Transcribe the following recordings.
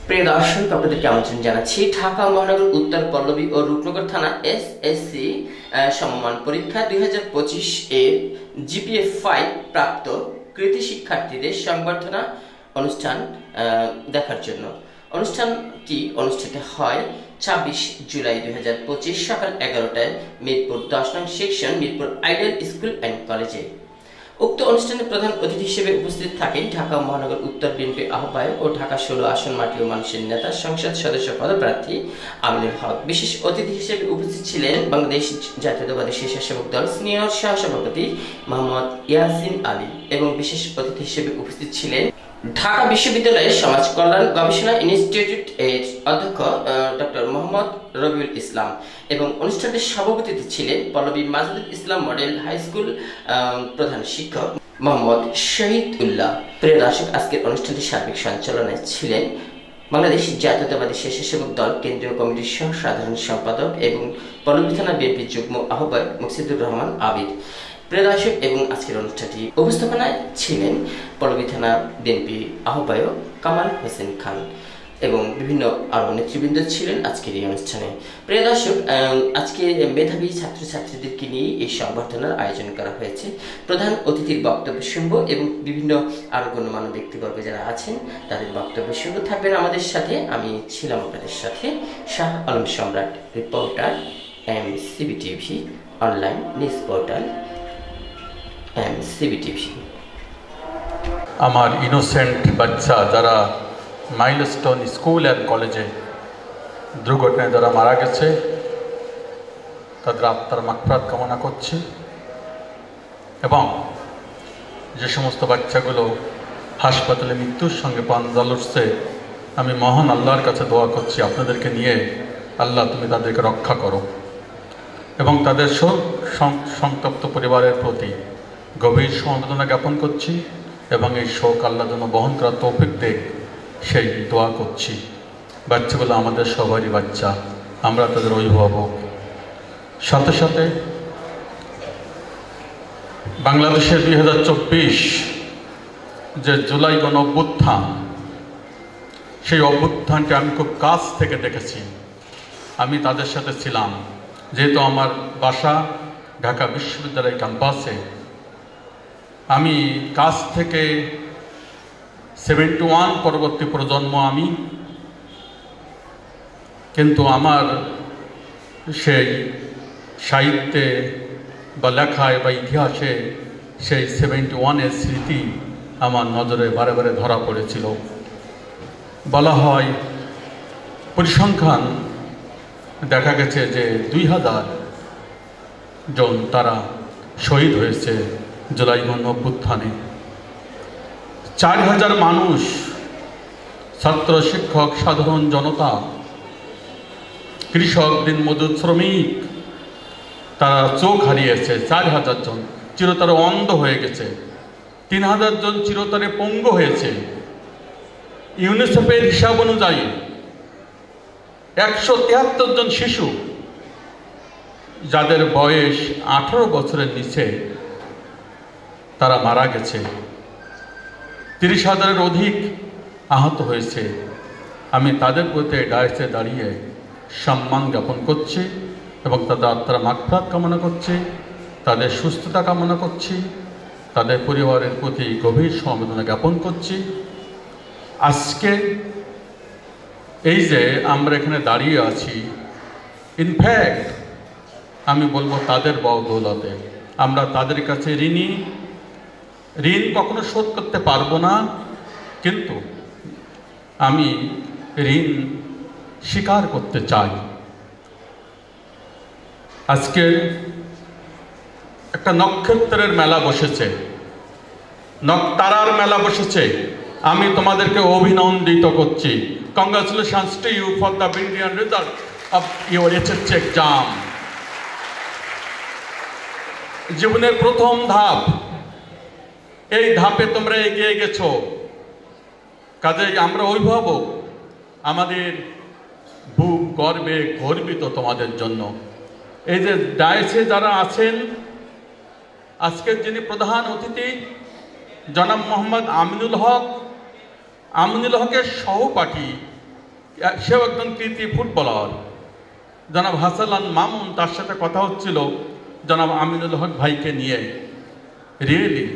প্রিয় দর্শক, আপনাদেরকে আমন্ত্রণ জানাচ্ছি ঢাকা মহানগর উত্তর পল্লবী ও রূপনগর থানা এসএসসি সমমান পরীক্ষা 2025 এর জিপিএ 5 প্রাপ্ত কৃতি শিক্ষার্থীদের সংবর্ধনা অনুষ্ঠান দেখার জন্য। অনুষ্ঠানটি অনুষ্ঠিত হয় 26 জুলাই 2025 সকাল 11টায় মিরপুর 10 নং section Mirpur ideal school and কলেজে। উক্ত অনুষ্ঠানে প্রধান অতিথি হিসেবে উপস্থিত থাকেন ঢাকা মহানগর উত্তর বিএনপি আহ্বায়ক ও ঢাকা 16 আসন মাটি ও মানুষের নেতা সংসদ সদস্য পদপ্রার্থী আমিনুল হক। বিশেষ অতিথি হিসেবে উপস্থিত ছিলেন বাংলাদেশ জাতীয়তাবাদী স্বেচ্ছাসেবক দল সিনিয়র সহসভাপতি মোহাম্মদ ইয়াসিন আলী এবং বিশেষ অতিথি হিসেবে উপস্থিত ছিলেন ঢাকা বিশ্ববিদ্যালয়ের সমাজ কল্যাণ গবেষণা ইনস্টিটিউট এর অধ্যক্ষ ডক্টর মোহাম্মদ রবিউল ইসলাম এবং অনুষ্ঠানটির সভাপতিত্বে ছিলেন পল্লবী মাজেদুল ইসলাম মডেল হাই স্কুল প্রধান শিক্ষক মোহাম্মদ শহীদ উল্লাহ। প্রিয় দর্শক, আজকের অনুষ্ঠানটির সার্বিক সঞ্চালনায় ছিলেন বাংলাদেশ জাতীয়তাবাদী স্বেচ্ছাসেবক দল কেন্দ্রীয় কমিটির সহ সাধারণ সম্পাদক এবং পল্লবী থানা বিএনপি যুগ্ম আহ্বায়ক মুকসিদুর রহমান আবির। প্রিয় দর্শক, এবং আজকের অনুষ্ঠানটি উপস্থাপনায় ছিলেন পল্লবী থানা বিএনপি আহ্বায়ক কামাল হোসেন খান এবং বিভিন্ন আরো নেতৃবৃন্দ ছিলেন আজকের এই অনুষ্ঠানে। প্রিয় দর্শক, আজকে মেধাবী ছাত্রছাত্রীদেরকে নিয়ে এই সংবর্ধনার আয়োজন করা হয়েছে। প্রধান অতিথির বক্তব্য শুনব এবং বিভিন্ন আরো গণ্যমান্য ব্যক্তিবর্গ যারা আছেন তাদের বক্তব্য শুনব। থাকবেন আমাদের সাথে। আমি ছিলাম আপনাদের সাথে শাহ আলম সম্রাট, রিপোর্টার এমসিবিটিভি অনলাইন নিউজ পোর্টাল এমসিবিটিভি। আমার ইনোসেন্ট বাচ্চা যারা মাইলস্টোন স্কুল অ্যান্ড কলেজে দুর্ঘটনায় যারা মারা গেছে তাদের আত্মার মাগফিরাত কামনা করছি এবং যে সমস্ত বাচ্চাগুলো হাসপাতালে মৃত্যুর সঙ্গে পাঞ্জা লড়ছে, আমি মহান আল্লাহর কাছে দোয়া করছি আপনাদেরকে নিয়ে, আল্লাহ তুমি তাদেরকে রক্ষা করো এবং তাদের শোক সন্তপ্ত পরিবারের প্রতি গভীর সমবেদনা জ্ঞাপন করছি এবং এই শোক আল্লাহ যেন বহন করার তৌফিক দেখ সেই দোয়া করছি। বাচ্চাগুলো আমাদের সবারই বাচ্চা, আমরা তাদের অভিভাবক। সাথে সাথে বাংলাদেশের 2024 যে জুলাই গণ অভ্যুত্থান, সেই অভ্যুত্থানটি আমি খুব কাছ থেকে দেখেছি। আমি তাদের সাথে ছিলাম, যেহেতু আমার বাসা ঢাকা বিশ্ববিদ্যালয় ক্যাম্পাসে। আমি কাছ থেকে 71 পরবর্তী প্রজন্ম আমি, কিন্তু আমার সেই সাহিত্যে বা লেখায় বা ইতিহাসে সেই 71-এর স্মৃতি আমার নজরে বারে বারে ধরা পড়েছিল। বলা হয় পরিসংখ্যান দেখা গেছে যে 2000 জন তারা শহীদ হয়েছে জুলাই গণ অভ্যুত্থানে। 4000 মানুষ, ছাত্র শিক্ষক সাধারণ জনতা, কৃষক দিনমজুর শ্রমিক, তারা চোখ হারিয়েছে। 4000 জন চিরতরে অন্ধ হয়ে গেছে, 3000 জন চিরতরে পঙ্গু হয়েছে। ইউনিসেফের হিসাব অনুযায়ী 173 জন শিশু যাদের বয়স 18 বছরের নিচে তারা মারা গেছে, 30,000-এর অধিক আহত হয়েছে। আমি তাদের প্রতি ডায়েসে দাঁড়িয়ে সম্মান জ্ঞাপন করছি এবং তাদের আত্মার মাগফিরাত কামনা করছি, তাদের সুস্থতা কামনা করছি, তাদের পরিবারের প্রতি গভীর সমবেদনা জ্ঞাপন করছি। আজকে এই যে আমরা এখানে দাঁড়িয়ে আছি, ইনফ্যাক্ট আমি বলবো তাদের বদৌলতে। আমরা তাদের কাছে ঋণী। ঋণ কখনো শোধ করতে পারবো না, কিন্তু আমি ঋণ স্বীকার করতে চাই। আজকে একটা নক্ষত্রের মেলা বসেছে, নকতারার মেলা বসেছে। আমি তোমাদেরকে অভিনন্দিত করছি। Congratulations to you for the brilliant result of your HSC exam. জীবনের প্রথম ধাপ, এই ধাপে তোমরা এগিয়ে গেছো। কাজেই আমরা অভিভাবক, আমাদের বুক গর্বে গর্বিত তোমাদের জন্য। এই যে ডায়েসে যারা আছেন, আজকের যিনি প্রধান অতিথি জনাব মোহাম্মদ আমিনুল হক, আমিনুল হকের সহপাঠী সেও একজন কৃতি ফুটবলার। জনাব হাসান মামুন, তার সাথে কথা হচ্ছিল জনাব আমিনুল হক ভাইকে নিয়ে। Really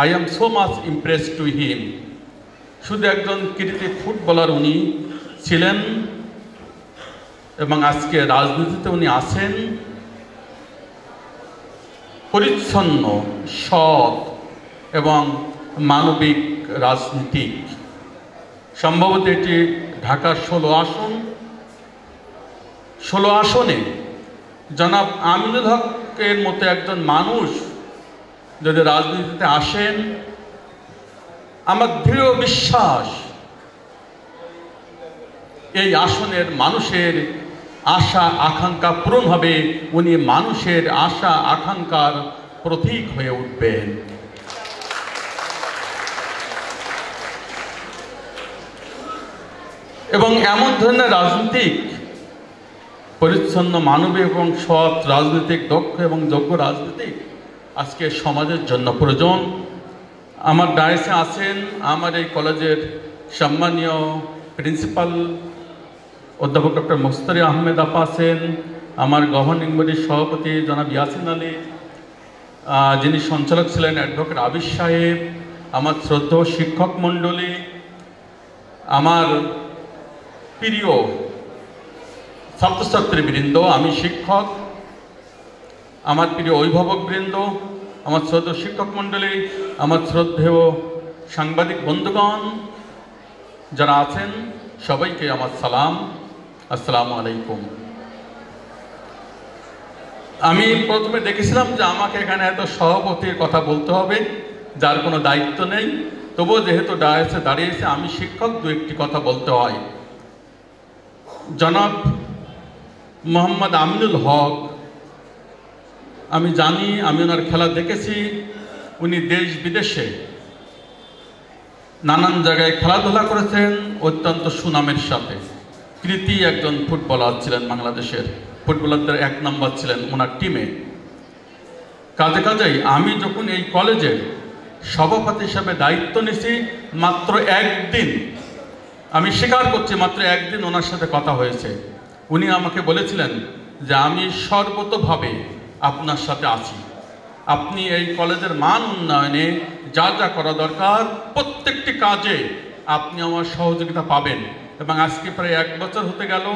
I am so much impressed to him. শুধু একজন কৃতি ফুটবলার উনি ছিলেন এবং আজকে রাজনীতিতে উনি আছেন। পরিচ্ছন্ন, সৎ এবং মানবিক রাজনীতিক। সম্ভবত এটি ঢাকার 16 আসনে জনাব আমিনুল হকের মতো একজন মানুষ যদি রাজনীতিতে আসেন, আমার দৃঢ় বিশ্বাস এই আসনের মানুষের আশা আকাঙ্ক্ষা পূরণ হবে। উনি মানুষের আশা আকাঙ্ক্ষার প্রতীক হয়ে উঠবেন। এবং এমন ধরনের রাজনীতিক, পরিচ্ছন্ন, মানবিক এবং সৎ রাজনীতিক, দক্ষ এবং যোগ্য রাজনীতিক আজকে সমাজের জন্য প্রয়োজন। আমার ডায়াসে আছেন আমার এই কলেজের সম্মানীয় প্রিন্সিপাল অধ্যাপক ডক্টর মোস্তারি আহমেদ আপা আছেন, আমার গভর্নিং বডির সভাপতি জনাব ইয়াসিন আলী, যিনি সঞ্চালক ছিলেন অ্যাডভোকেট আবির সাহেব, আমার শ্রদ্ধেয় শিক্ষক মণ্ডলী, আমার প্রিয় ছাত্রছাত্রীবৃন্দ, আমি শিক্ষক, আমার প্রিয় অভিভাবকবৃন্দ, আমার শ্রদ্ধেয় শিক্ষক মণ্ডলী, আমার শ্রদ্ধেয় সাংবাদিক বন্ধুগণ যারা আছেন, সবাইকে আমার সালাম, আসসালামু আলাইকুম। আমি প্রথমে দেখেছিলাম যে আমাকে এখানে এত সভাপতির কথা বলতে হবে, যার কোনো দায়িত্ব নেই, তবুও যেহেতু ডায়াসে দাঁড়িয়েছে আমি শিক্ষক, দু একটি কথা বলতে হয়। জনাব মোহাম্মদ আমিনুল হক, আমি জানি, আমি ওনার খেলা দেখেছি। উনি দেশ বিদেশে নানান জায়গায় খেলাধুলা করেছেন অত্যন্ত সুনামের সাথে। কৃতি একজন ফুটবলার ছিলেন, বাংলাদেশের ফুটবলারদের 1 নম্বর ছিলেন ওনার টিমে। কাজেই আমি যখন এই কলেজের সভাপতি হিসাবে দায়িত্ব নিয়েছি, মাত্র একদিন, আমি স্বীকার করছি, মাত্র একদিন ওনার সাথে কথা হয়েছে। উনি আমাকে বলেছিলেন যে আমি সর্বতোভাবে আপনার সাথে আছি, আপনি এই কলেজের মান উন্নয়নে যা যা করা দরকার প্রত্যেকটি কাজে আপনি আমার সহযোগিতা পাবেন। এবং আজকে প্রায় 1 বছর হতে গেল।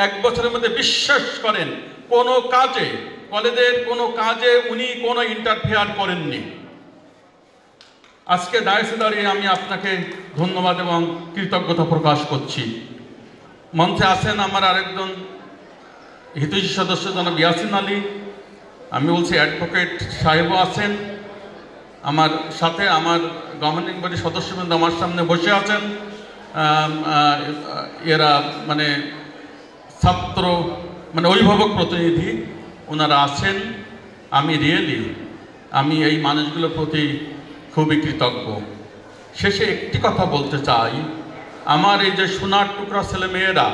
1 বছরের মধ্যে বিশ্বাস করেন কোনো কাজে, কলেজের কোনো কাজে উনি কোনো ইন্টারফেয়ার করেননি। আজকে ডায়াসে দাঁড়িয়ে আমি আপনাকে ধন্যবাদ এবং কৃতজ্ঞতা প্রকাশ করছি। মঞ্চে আছেন আমার আরেকজন হিতৈষী সদস্য জনাব ইয়াসিন আলী, আমি বলছি অ্যাডভোকেট সাহেবও আছেন আমার সাথে, আমার গভর্নিং বডির সদস্যবৃন্দ আমার সামনে বসে আছেন। এরা মানে ছাত্র, মানে অভিভাবক প্রতিনিধি, ওনারা আছেন। আমি আমি এই মানুষগুলোর প্রতি খুবই কৃতজ্ঞ। শেষে একটি কথা বলতে চাই, আমার এই যে সোনার টুকরা ছেলে মেয়েরা,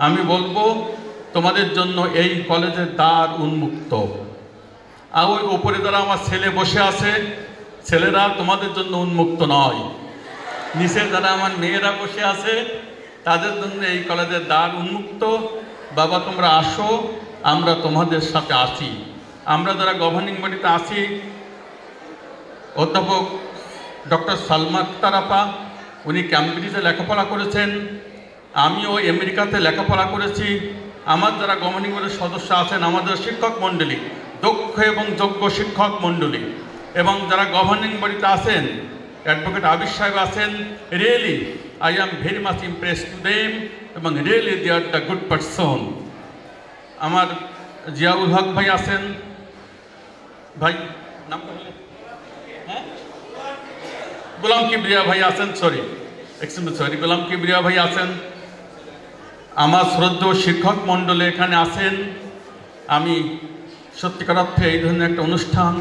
আমি বলবো তোমাদের জন্য এই কলেজের দ্বার উন্মুক্ত। আর ওই উপরে যারা আমার ছেলে বসে আছে, ছেলেরা তোমাদের জন্য উন্মুক্ত নয়। নিচে যারা আমার মেয়েরা বসে আছে, তাদের জন্য এই কলেজের দ্বার উন্মুক্ত। বাবা তোমরা আসো, আমরা তোমাদের সাথে আছি। আমরা যারা গভর্নিং বডিতে আছি, অধ্যাপক ডক্টর সালমা আক্তার আপা, উনি ক্যামব্রিজে লেখাপড়া করেছেন, আমিও আমেরিকাতে লেখাপড়া করেছি। আমার যারা গভর্নিং বডির সদস্য আছেন, আমাদের শিক্ষক মণ্ডলী, দক্ষ এবং যোগ্য শিক্ষক মণ্ডলী, এবং যারা গভর্নিং বডিতে আছেন, অ্যাডভোকেট আবির সাহেব আছেন, really I am very much impressed to them, এবং really they are the good person. আমার জিয়াউল হক ভাই আছেন, ভাই নামটা বলে, হ্যাঁ, গোলাম কিবরিয়া ভাই আছেন, সরি গোলাম কিবরিয়া ভাই আছেন। আমার শ্রদ্ধেয় শিক্ষক মণ্ডলী এখানে আছেন। আমি সত্যিকার অর্থে এই ধরনের একটা অনুষ্ঠান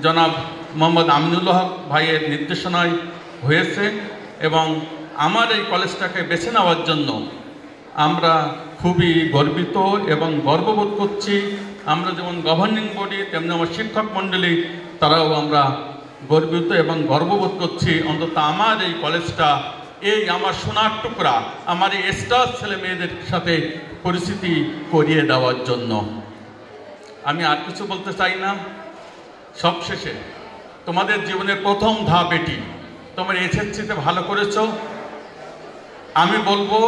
জনাব মোহাম্মদ আমিনুল হক ভাইয়ের নির্দেশনায় হয়েছে, এবং আমার এই কলেজটাকে বেছে নেওয়ার জন্য আমরা খুবই গর্বিত এবং গর্ববোধ করছি। আমরা যেমন গভর্নিং বডি, তেমনি আমার শিক্ষক মণ্ডলী, তারাও আমরা গর্বিত এবং গর্ববোধ করছি। অন্তত আমার এই কলেজটা এই আমার সোনার টুকরা আমার এই স্টার ছেলে মেয়েদের সাথে পরিস্থিতি করিয়ে দেওয়ার জন্য। আমি আর কিছু বলতে চাই না। সবশেষে তোমাদের জীবনের প্রথম ধাপ এটি। তোমরা এসএসসিতে ভালো করেছো, আমি বলবো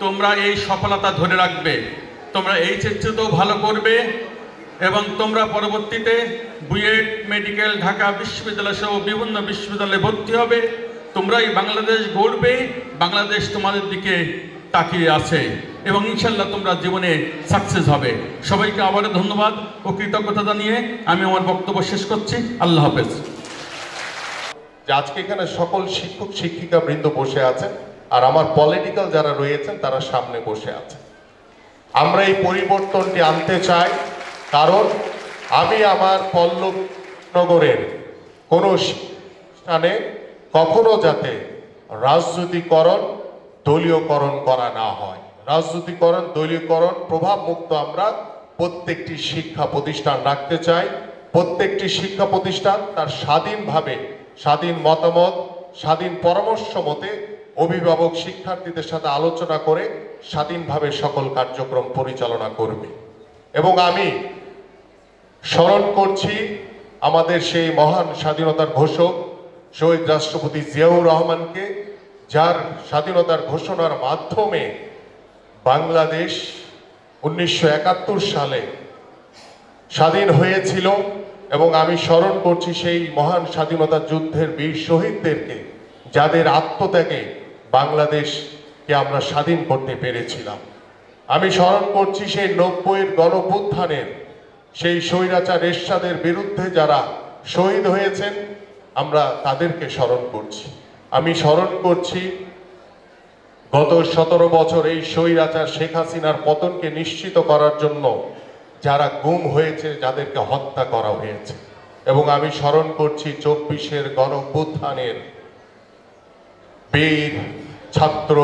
তোমরা এই সফলতা ধরে রাখবে, তোমরা এইচএসসিতেও ভালো করবে এবং তোমরা পরবর্তীতে বুয়েট, মেডিকেল, ঢাকা বিশ্ববিদ্যালয় সহ বিভিন্ন বিশ্ববিদ্যালয়ে ভর্তি হবে। তোমরাই বাংলাদেশ গড়বে, বাংলাদেশ তোমাদের দিকে তাকিয়ে আছে এবং ইনশাল্লাহ তোমরা জীবনে সাকসেস হবে। সবাইকে আবারও ধন্যবাদ ও কৃতজ্ঞতা জানিয়ে আমি আমার বক্তব্য শেষ করছি। আল্লাহ হাফেজ। আজকে এখানে সকল শিক্ষক শিক্ষিকা বৃন্দ বসে আছেন আর আমার পলিটিক্যাল যারা রয়েছেন তারা সামনে বসে আছেন। আমরা এই পরিবর্তনটি আনতে চাই, কারণ আমি আমার পল্লবনগরের কোনো স্থানে কখনো যাতে রাজনীতিকরণ, দলীয়করণ করা না হয়। রাজনীতিকরণ, দলীয়করণ প্রভাব মুক্ত আমরা প্রত্যেকটি শিক্ষা প্রতিষ্ঠান রাখতে চাই। প্রত্যেকটি শিক্ষা প্রতিষ্ঠান তার স্বাধীনভাবে, স্বাধীন মতামত, স্বাধীন পরামর্শ মতে অভিভাবক শিক্ষার্থীদের সাথে আলোচনা করে স্বাধীনভাবে সকল কার্যক্রম পরিচালনা করবে। এবং আমি স্মরণ করছি আমাদের সেই মহান স্বাধীনতার ঘোষক শহীদ রাষ্ট্রপতি জিয়াউর রহমানকে, যার স্বাধীনতার ঘোষণার মাধ্যমে বাংলাদেশ 1971 সালে স্বাধীন হয়েছিল। এবং আমি স্মরণ করছি সেই মহান স্বাধীনতা যুদ্ধের বীর শহীদদেরকে, যাদের আত্মত্যাগে বাংলাদেশকে আমরা স্বাধীন করতে পেরেছিলাম। আমি স্মরণ করছি সেই 90-এর গণঅভ্যুত্থানের সেই স্বৈরাচার এরশাদের বিরুদ্ধে যারা শহীদ হয়েছেন, আমরা তাদেরকে স্মরণ করছি। আমি স্মরণ করছি গত 17 বছর এই স্বৈরাচার শেখ হাসিনার পতনকে নিশ্চিত করার জন্য যারা গুম হয়েছে, যাদেরকে হত্যা করা হয়েছে। এবং আমি স্মরণ করছি 24-এর গণঅভ্যুত্থানের বীর ছাত্র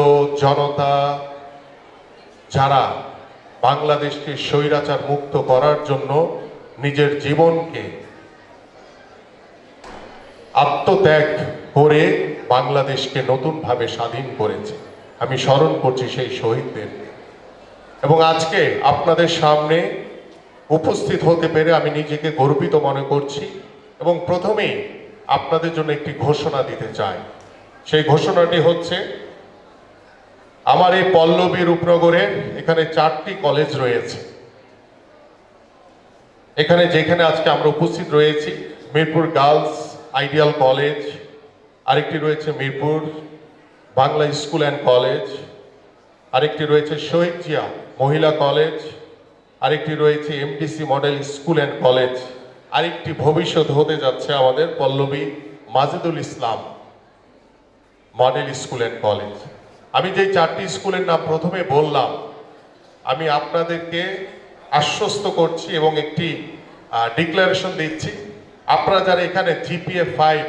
জনতা, যারা বাংলাদেশকে স্বৈরাচার মুক্ত করার জন্য নিজের জীবনকে আত্মত্যাগ করে বাংলাদেশকে নতুনভাবে স্বাধীন করেছে। আমি স্মরণ করছি সেই শহীদদের। এবং আজকে আপনাদের সামনে উপস্থিত হতে পেরে আমি নিজেকে গর্বিত মনে করছি। এবং প্রথমেই আপনাদের জন্য একটি ঘোষণা দিতে চাই। সেই ঘোষণাটি হচ্ছে, আমার এই পল্লবী রূপনগরে এখানে 4টি কলেজ রয়েছে। এখানে যেখানে আজকে আমরা উপস্থিত রয়েছি, মিরপুর গার্লস আইডিয়াল কলেজ, আরেকটি রয়েছে Mirpur Bangla school and college, আরেকটি রয়েছে শহীদ জিয়া মহিলা কলেজ, আরেকটি রয়েছে MDC model school and college, আরেকটি ভবিষ্যৎ হতে যাচ্ছে আমাদের পল্লবী মাজিদুল ইসলাম মডেল স্কুল অ্যান্ড কলেজ। আমি যেই 4টি স্কুলের নাম প্রথমে বললাম, আমি আপনাদেরকে আশ্বস্ত করছি এবং একটি ডিক্লারেশন দিচ্ছি, আপনারা যারা এখানে জিপিএ 5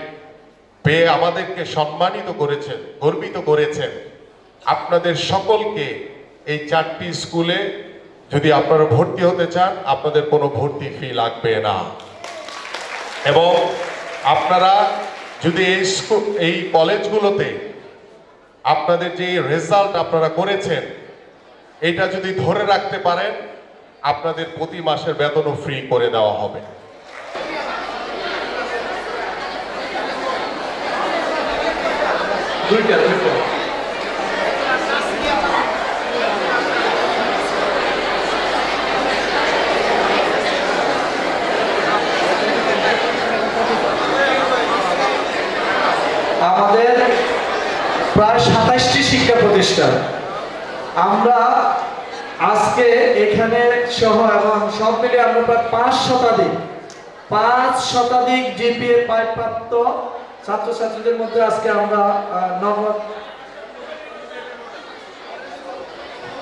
পেয়ে আমাদেরকে সম্মানিত করেছেন, গর্বিত করেছেন, আপনাদের সকলকে এই 4টি স্কুলে যদি আপনারা ভর্তি হতে চান, আপনাদের কোনো ভর্তি ফি লাগবে না। এবং আপনারা যদি এই কলেজগুলোতে আপনাদের যে রেজাল্ট আপনারা করেছেন, এটা যদি ধরে রাখতে পারেন, আপনাদের প্রতি মাসের বেতনও ফ্রি করে দেওয়া হবে। আমাদের প্রায় 27টি শিক্ষা প্রতিষ্ঠান, আমরা আজকে এখানে সহ এবং সব মিলে আমরা প্রায় 5 শতাধিক জিপিএ 5 প্রাপ্ত ছাত্রছাত্রীদের মধ্যে আজকে আমরা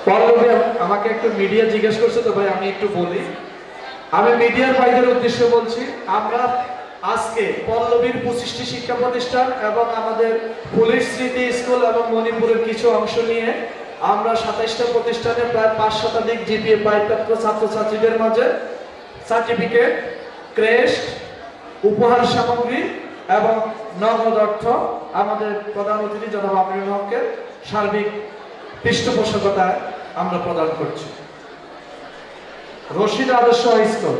পল্লবী আমাকে একটু মিডিয়া জিজ্ঞেস করছে, তো ভাই আমি একটু বলি, আমি মিডিয়ার ভাইদের উদ্দেশ্যে বলছি, আমরা আজকে পল্লবীর 25টি শিক্ষা প্রতিষ্ঠান এবং আমাদের পুলিশ স্মৃতি স্কুল এবং মণিপুরের কিছু অংশ নিয়ে আমরা 27টা প্রতিষ্ঠানে প্রায় 5 শতাধিক জিপিএ 5 প্রাপ্ত ছাত্রছাত্রীদের মাঝে সার্টিফিকেট, ক্রেস্ট, উপহার সামগ্রী এবং নগদ অর্থ আমাদের প্রধান অতিথি জনাব আমিনুল হকের সার্বিক পৃষ্ঠপোষকতায় আমরা প্রদান করছি। Rashid Adarsha high school,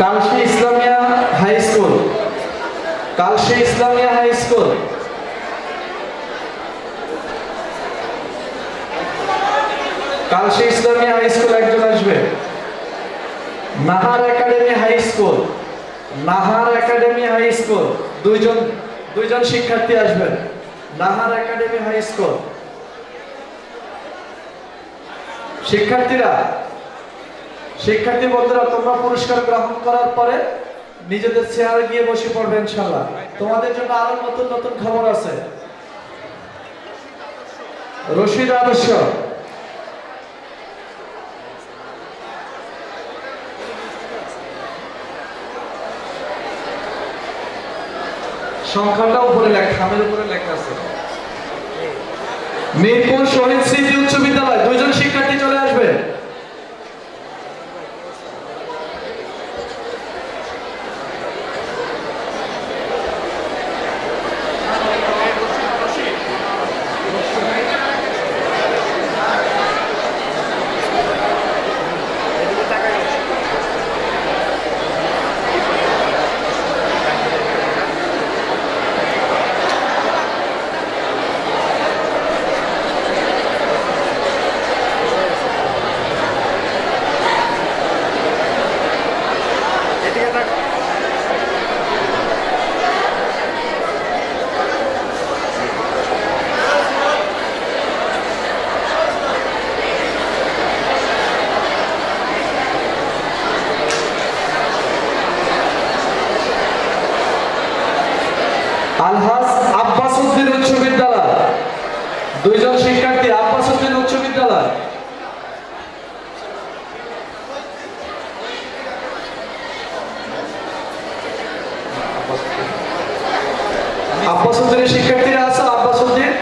Kalshi Islamia high school, Kalshi Islamia high school, Kalshi Islamia high school একজন আসবে। Nahar academy high school, Nahar academy high school দুইজন শিক্ষার্থী আসবেন। নাহার একাডেমি হাই স্কুল শিক্ষার্থী বন্ধুরা, তোমরা পুরস্কার গ্রহণ করার পরে নিজেদের চেয়ারে গিয়ে বসে পড়বে ইনশাআল্লাহ। তোমাদের জন্য আরো নতুন নতুন খবর আছে। রশিদ আদর্শ, সংখ্যাটা উপরে লেখা, খামের উপরে লেখা আছে। মিরপুর শহীদ স্মৃতি উচ্চ বিদ্যালয় দুইজন শিক্ষার্থী চলে আসবে। আলহাজ আব্বাস উদ্দিন উচ্চ বিদ্যালয় দুইজন শিক্ষার্থী, আব্বাস উদ্দিন উচ্চ বিদ্যালয়। আব্বাস উদ্দিনের শিক্ষার্থীরা আছে। আব্বাস উদ্দিন,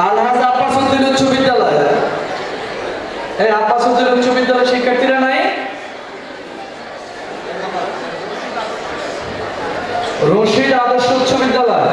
আলহাজ আব্বাস উদ্দিন উচ্চ বিদ্যালয়। এই আব্বাস উদ্দিন উচ্চ বিদ্যালয়ের শিক্ষার্থীরা নাই? রশিদ আদর্শ উচ্চ বিদ্যালয়,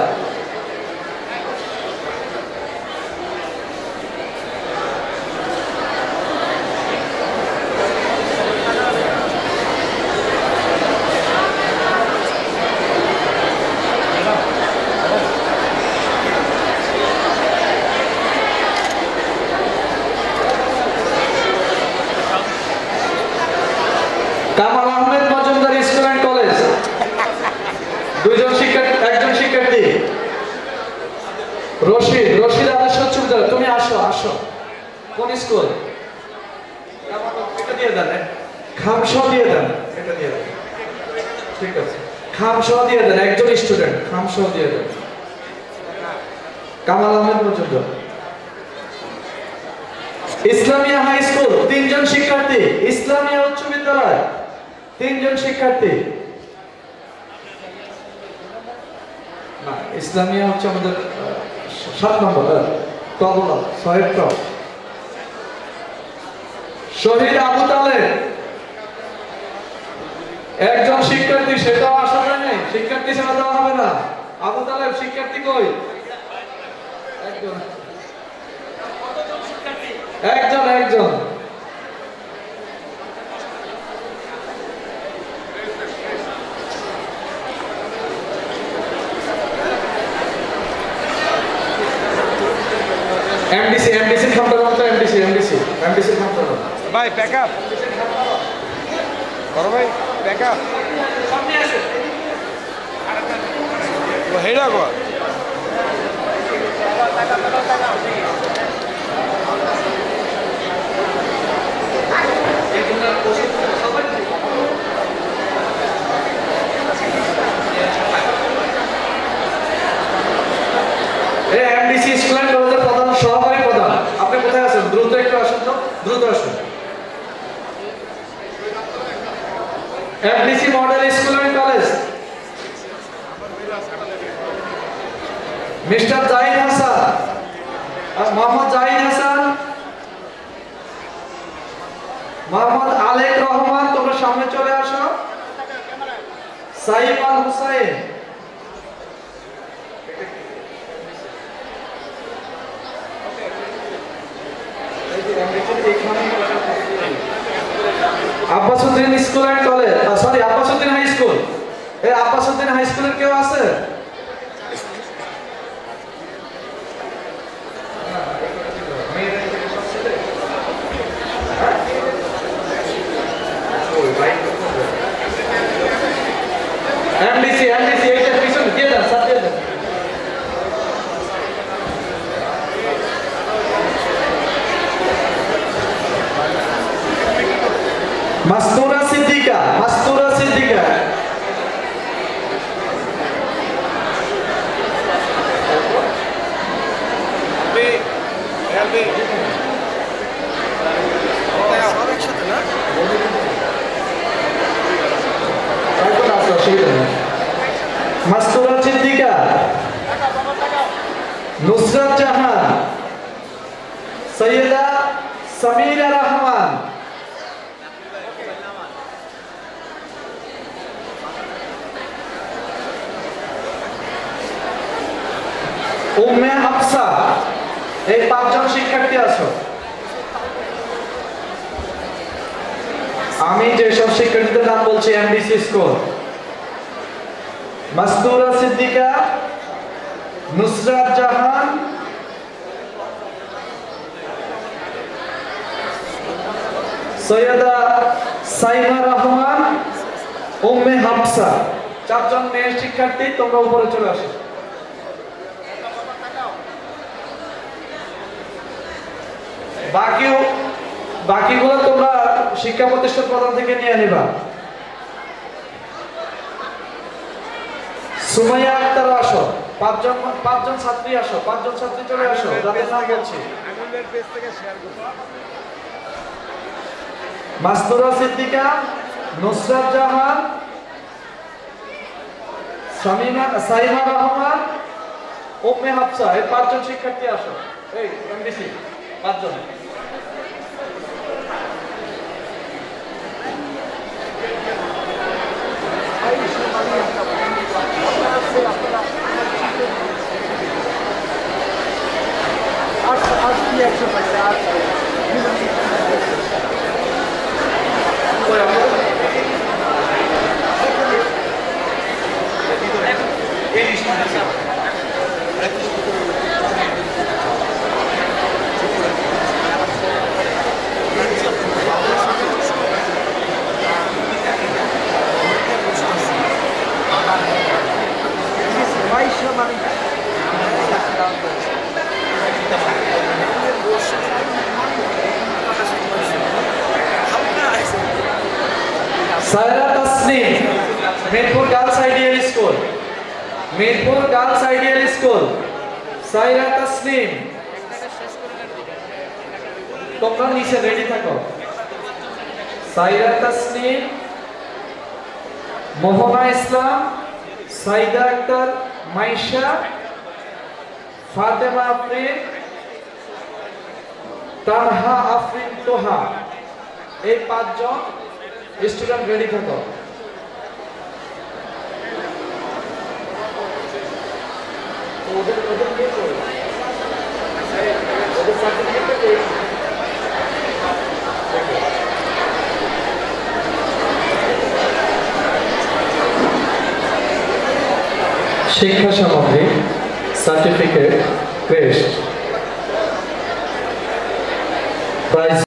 Kamal Ahmed Majumdar school and college দুইজন শিক্ষার্থী, একজন শিক্ষার্থী। রশিদ আদর্শ উচ্চ বিদ্যালয়, তুমি আসো আসো। কোন স্কুল? এটা দিয়ে দেন, খামসহ দিয়ে দেন, এটা দিয়ে দেন। ঠিক আছে, খামসহ দিয়ে দেন, একজন স্টুডেন্ট, খামসহ দিয়ে দেন। কামাল আহমেদ মজুমদার। ইসলামিয়া হাই স্কুল তিনজন শিক্ষার্থী, ইসলামিয়া উচ্চ বিদ্যালয় তিনজন শিক্ষার্থী। না, ইসলামিয়া হচ্ছে আমাদের 7 নম্বর তবলা 6 শহীদ আবু তালেব একজন শিক্ষার্থী, সেটাও আসা যায় নাই, শিক্ষার্থী সেটা দেওয়া হবে না। আবু তালেব শিক্ষার্থী কই? একজন একজন একজন এমডিসি এমডিসি খামটা এমডিসি এমডিসি এমডিসি খামটা ভাই ব্যাকআপ করো ভাই ব্যাকআপ সামনে আসো হেডা কর এমডিসি স্কুল অ্যান্ড কলেজের প্রধান সহকারী প্রধান, আপনি কোথায় আছেন? দ্রুত একটু আসুন তো, দ্রুত আসুন। MDC model school and college, mister Zahid Hasan, Mohammad Zahid Hasan, Mohammad Alek Rahman, তোমরা সামনে চলে আসো। Saif Al Hussain, Abbasuddin school and college, sorry Abbasuddin high school. এই আব্বাসউদ্দিন হাই স্কুলের কেউ আছে? এমডিসি এইটা পিছন দিয়ে দেন, সাথে দিয়ে দেন। মাস্তুরা সিদ্দিকা, মাস্তুরা সিদ্দিকা, মাস্তুরা সিদ্দিকা, নুসরাত জাহান, সৈয়দা সামিরা রহমান, উম্মে হাফসা। এই পাঁচজন শিক্ষার্থী আছো। আমি যেসব শিক্ষার্থীদের নাম বলছি এমডিসি স্কুল, মাস্তুরা সিদ্দিকা, নুসরাত জাহান, সৈয়দা সাইমা রহমান, উম্মে হাফসা, চারজন মেয়ে শিক্ষার্থী। তোমরা উপরে চলে আসো। বাকিগুলো তোমরা শিক্ষা প্রতিষ্ঠান প্রধান থেকে নিয়ে নিবা। সুমাইয়া আক্তার আসো, পাঁচজন ছাত্রী আসো, পাঁচজন ছাত্রী চলে আসো, যাদের নাম বলছি। মাস্তুরা সিদ্দিকা, নুসরাত জাহান, সাইমা রহমান, উম্মে হাফসা, এই পাঁচজন শিক্ষার্থী আসো। এই এমডিসি পাঁচজন। Saira Tasnim, Mirpur girls ideal school, Mirpur girls ideal school. Saira Tasnim, তোমরা নিচে রেডি থাকো। সায়রা তাসনিম, মোহনা ইসলাম, সাইদা আক্তার, মাইশা, ফাতেমা আফরিন, তানহা আফরিন তোহা, এই পাঁচজন স্টুডেন্ট রেডি থাকো। শিক্ষা সামগ্রী, সার্টিফিকেট, ক্রেস্ট, প্রাইজ